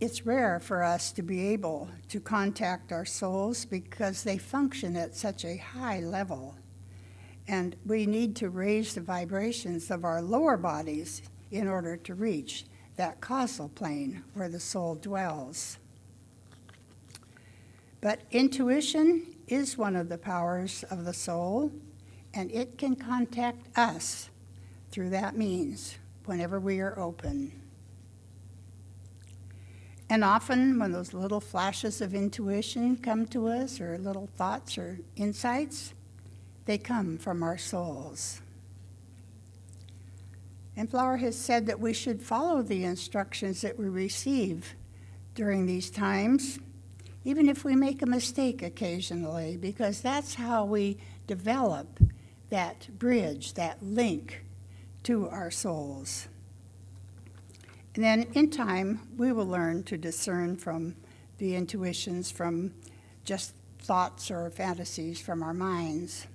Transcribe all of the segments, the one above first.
it's rare for us to be able to contact our souls because they function at such a high level. And we need to raise the vibrations of our lower bodies in order to reach that causal plane where the soul dwells. But intuition is one of the powers of the soul, and it can contact us through that means whenever we are open. And often when those little flashes of intuition come to us, or little thoughts or insights, they come from our souls. And Flower has said that we should follow the instructions that we receive during these times, even if we make a mistake occasionally, because that's how we develop that bridge, that link to our souls. And then in time, we will learn to discern from the intuitions from just thoughts or fantasies from our minds.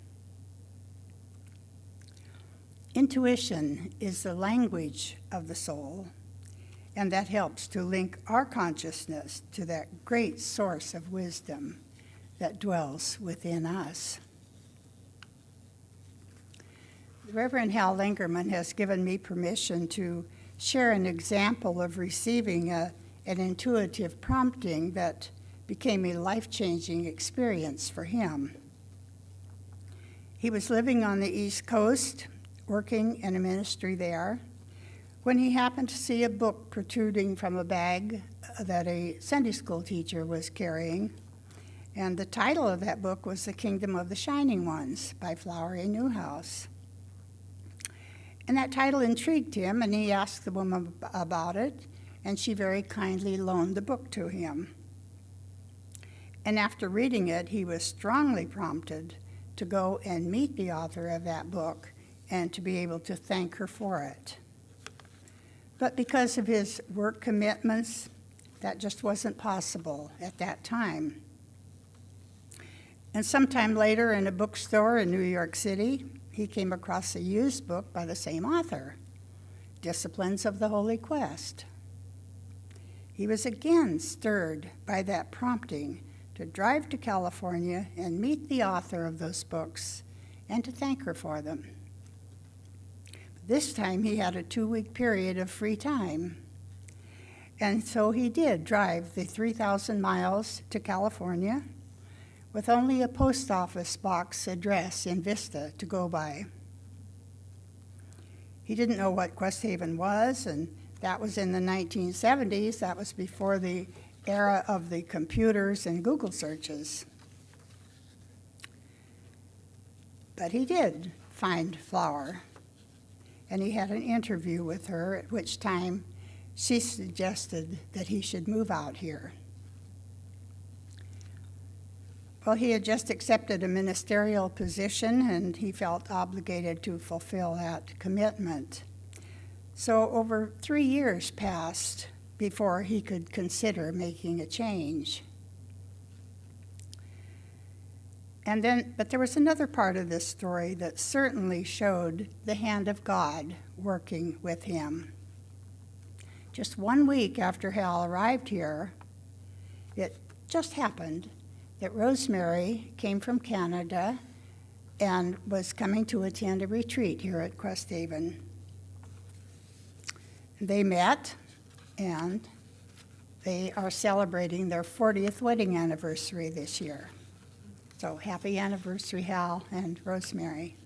Intuition is the language of the soul, and that helps to link our consciousness to that great source of wisdom that dwells within us. Reverend Hal Lingerman has given me permission to share an example of receiving an intuitive prompting that became a life-changing experience for him. He was living on the East Coast, working in a ministry there, when he happened to see a book protruding from a bag that a Sunday school teacher was carrying. And the title of that book was The Kingdom of the Shining Ones by Flower A. Newhouse. And that title intrigued him, and he asked the woman about it, and she very kindly loaned the book to him. And after reading it, he was strongly prompted to go and meet the author of that book and to be able to thank her for it. But because of his work commitments, that just wasn't possible at that time. And sometime later in a bookstore in New York City, he came across a used book by the same author, Disciplines of the Holy Quest. He was again stirred by that prompting to drive to California and meet the author of those books and to thank her for them. This time he had a 2-week period of free time. And so he did drive the 3,000 miles to California with only a post office box address in Vista to go by. He didn't know what Questhaven was, and that was in the 1970s. That was before the era of the computers and Google searches. But he did find Flower, and he had an interview with her, at which time she suggested that he should move out here. Well, he had just accepted a ministerial position, and he felt obligated to fulfill that commitment. So over 3 years passed before he could consider making a change. But there was another part of this story that certainly showed the hand of God working with him. Just 1 week after Hal arrived here, it just happened that Rosemary came from Canada and was coming to attend a retreat here at Questhaven. They met, and they are celebrating their 40th wedding anniversary this year. So happy anniversary, Hal and Rosemary.